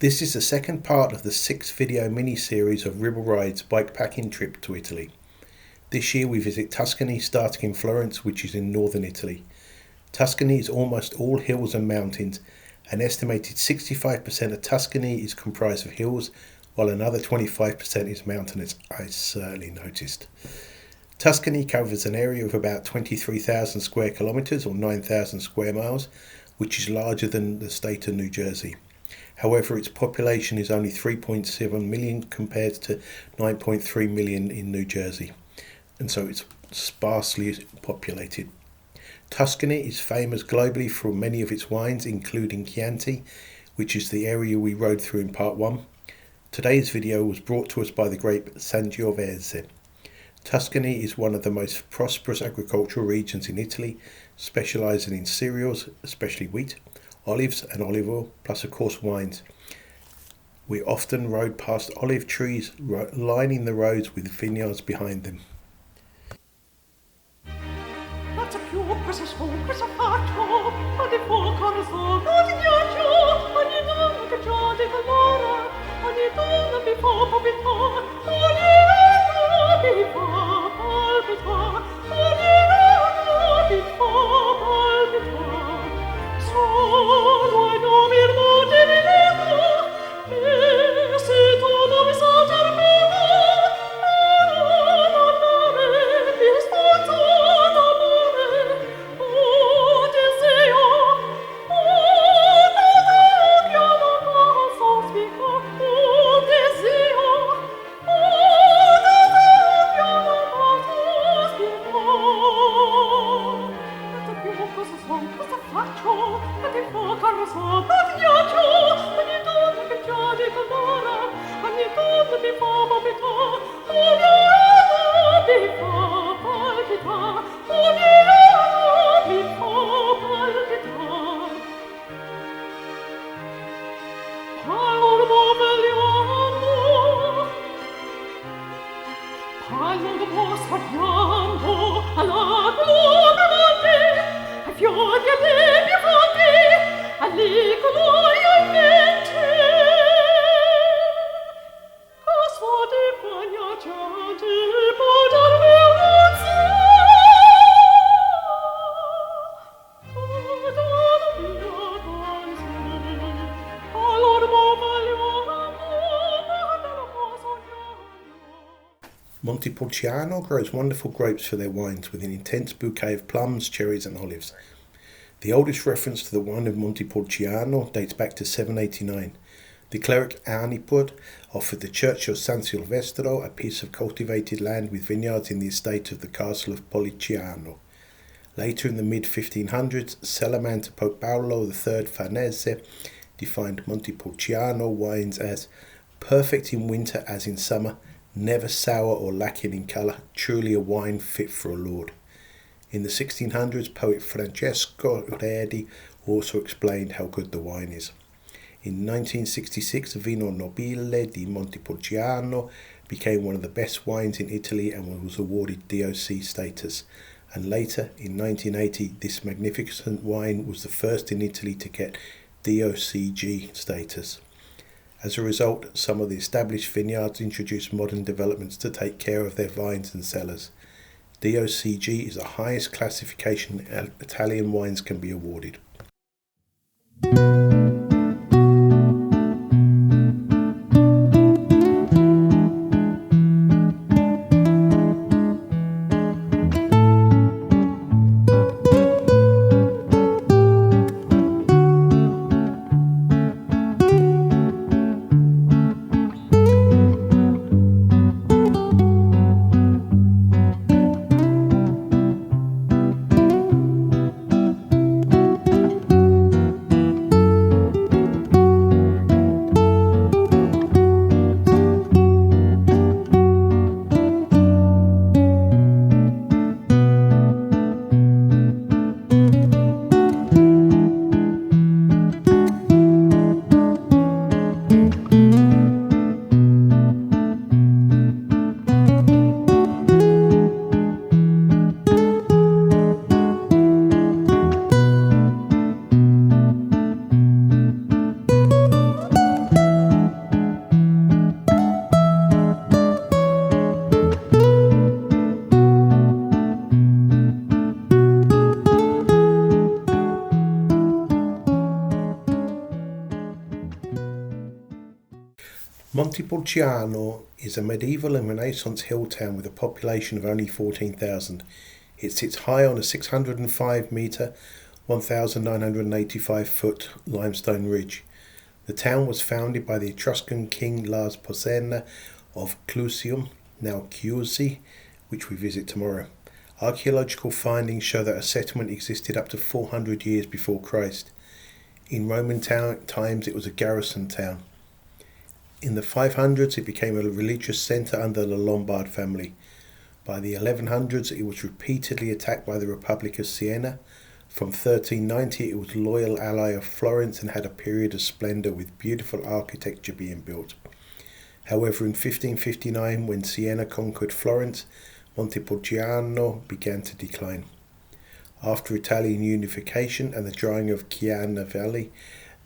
This is the second part of the 6-video mini-series of Ribble Ride's bikepacking trip to Italy. This year we visit Tuscany, starting in Florence, which is in northern Italy. Tuscany is almost all hills and mountains. An estimated 65% of Tuscany is comprised of hills, while another 25% is mountainous, I certainly noticed. Tuscany covers an area of about 23,000 square kilometres or 9,000 square miles, which is larger than the state of New Jersey. However, its population is only 3.7 million compared to 9.3 million in New Jersey, and so it's sparsely populated. Tuscany is famous globally for many of its wines, including Chianti, which is the area we rode through in part 1. Today's video was brought to us by the grape Sangiovese. Tuscany is one of the most prosperous agricultural regions in Italy, specialising in cereals, especially wheat, olives and olive oil, plus of course wines. We often rode past olive trees lining the roads with vineyards behind them. Montepulciano grows wonderful grapes for their wines with an intense bouquet of plums, cherries and olives. The oldest reference to the wine of Montepulciano dates back to 789. The cleric Repond offered the church of San Silvestro a piece of cultivated land with vineyards in the estate of the castle of Polliciano. Later in the mid-1500s, cellarman to Pope Paolo III Farnese defined Montepulciano wines as perfect in winter as in summer, never sour or lacking in colour, truly a wine fit for a lord. In the 1600s, poet Francesco Redi also explained how good the wine is. In 1966, Vino Nobile di Montepulciano became one of the best wines in Italy and was awarded DOC status. And later, in 1980, this magnificent wine was the first in Italy to get DOCG status. As a result, some of the established vineyards introduced modern developments to take care of their vines and cellars. DOCG is the highest classification Italian wines can be awarded. Montepulciano is a medieval and Renaissance hill town with a population of only 14,000. It sits high on a 605 metre, 1,985 foot limestone ridge. The town was founded by the Etruscan king Lars Porsena of Clusium, now Chiusi, which we visit tomorrow. Archaeological findings show that a settlement existed up to 400 years before Christ. In Roman times it was a garrison town. In the 500s it became a religious centre under the Lombard family. By the 1100s it was repeatedly attacked by the Republic of Siena. From 1390 it was a loyal ally of Florence and had a period of splendour with beautiful architecture being built. However, in 1559, when Siena conquered Florence, Montepulciano began to decline. After Italian unification and the drying of Chiana Valley,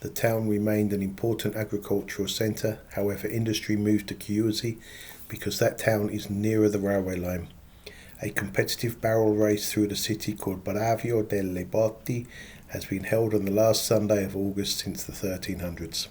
the town remained an important agricultural centre. However, industry moved to Chiusi because that town is nearer the railway line. A competitive barrel race through the city called Bravio delle Botti has been held on the last Sunday of August since the 1300s.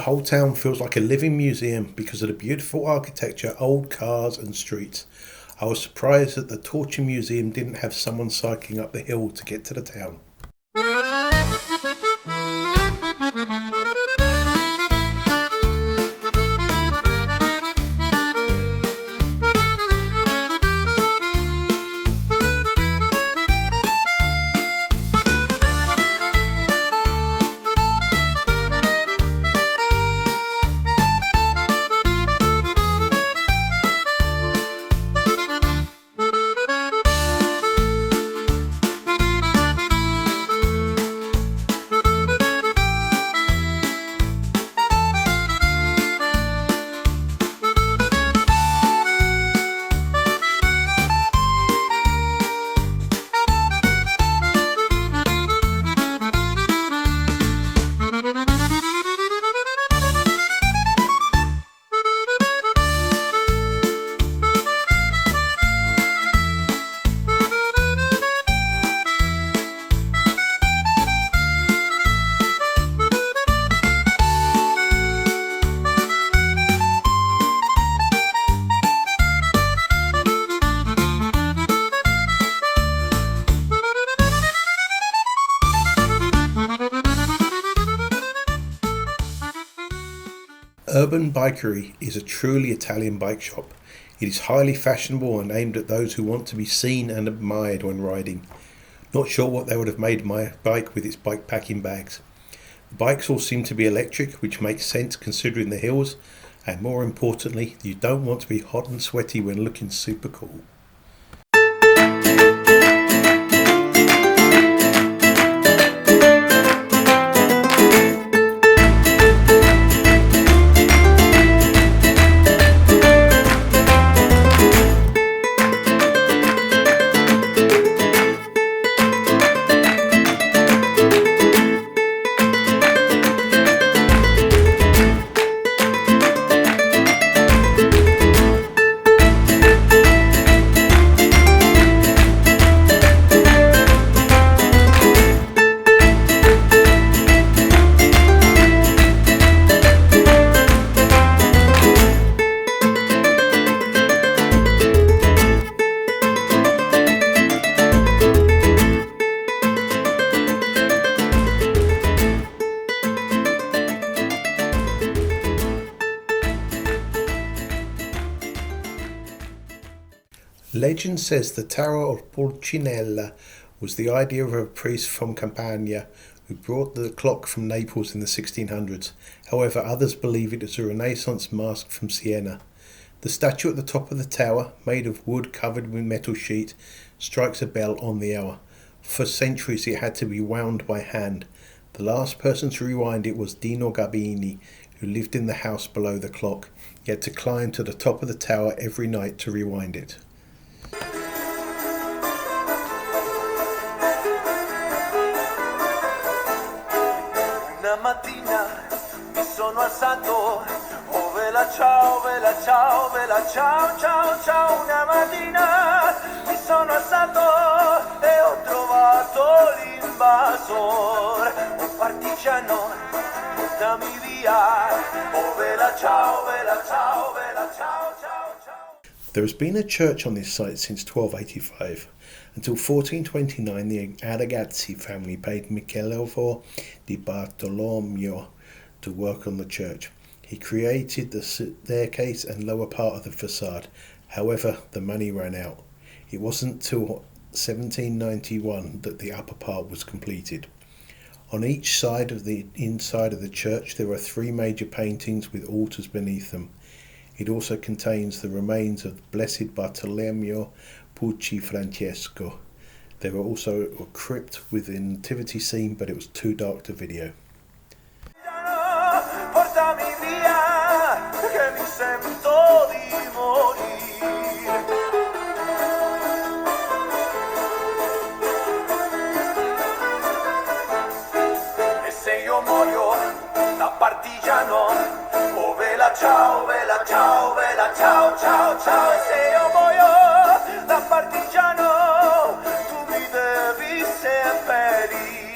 whole town feels like a living museum because of the beautiful architecture, old cars and streets. I was surprised that the Torture Museum didn't have someone cycling up the hill to get to the town. Urban Bikery is a truly Italian bike shop. It is highly fashionable and aimed at those who want to be seen and admired when riding. Not sure what they would have made my bike with its bike packing bags. The bikes all seem to be electric, which makes sense considering the hills, and more importantly, you don't want to be hot and sweaty when looking super cool. Legend says the Tower of Pulcinella was the idea of a priest from Campania who brought the clock from Naples in the 1600s. However, others believe it is a Renaissance mask from Siena. The statue at the top of the tower, made of wood covered with metal sheet, strikes a bell on the hour. For centuries it had to be wound by hand. The last person to rewind it was Dino Gabbini, who lived in the house below the clock. He had to climb to the top of the tower every night to rewind it. Una mattina mi sono alzato, oh vela ciao, vela ciao, vela ciao, ciao, ciao. Una mattina mi sono alzato e ho trovato l'invasor, un partigiano, portami via, oh vela ciao, vela ciao, vela ciao, ciao, ciao. There has been a church on this site since 1285. Until 1429, the Aragazzi family paid Michele di Bartolomeo to work on the church. He created the staircase and lower part of the facade. However, the money ran out. It wasn't till 1791 that the upper part was completed. On each side of the inside of the church there are three major paintings with altars beneath them. It also contains the remains of Blessed Bartolomeo Pucci Francesco. There were also a crypt with a nativity scene, but it was too dark to video. Portami via, che mi sento di morire. E se io muoio da partigiano, oh vela ciao, vela ciao, vela ciao, ciao, ciao. E se io muoio da partigiano, tu mi devi seppellir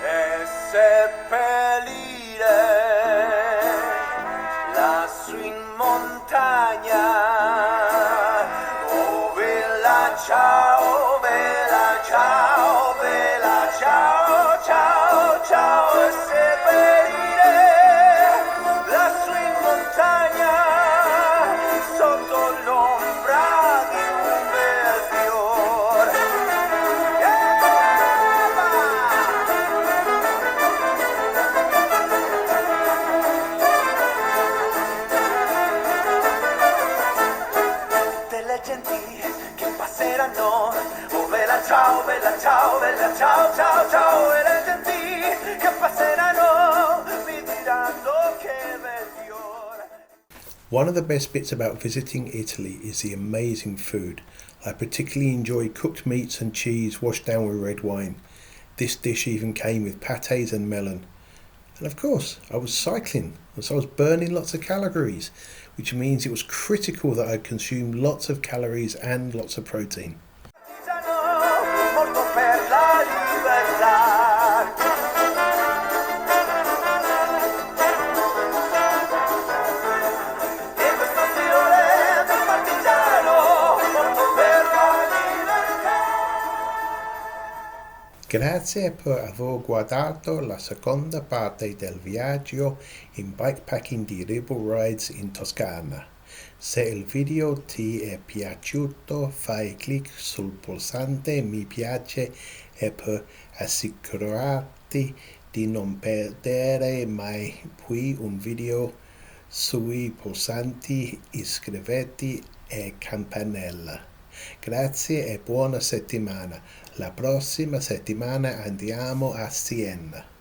e seppellir. ciao ciao ciao e le genti che passeranno mi diranno che bel fiore. One of the best bits about visiting Italy is the amazing food. I particularly enjoy cooked meats and cheese washed down with red wine. This dish even came with pâtés and melon. And of course, I was cycling, and so I was burning lots of calories, which means it was critical that I consumed lots of calories and lots of protein. Morto per la libertà. E questo fiore del partigiano, morto per la libertà. Grazie per aver guardato la seconda parte del viaggio in bikepacking di Repond Rides in Toscana. Se il video ti è piaciuto, fai clic sul pulsante mi piace e per assicurarti di non perdere mai più un video, sui pulsanti iscriviti e campanella. Grazie e buona settimana. La prossima settimana andiamo a Siena.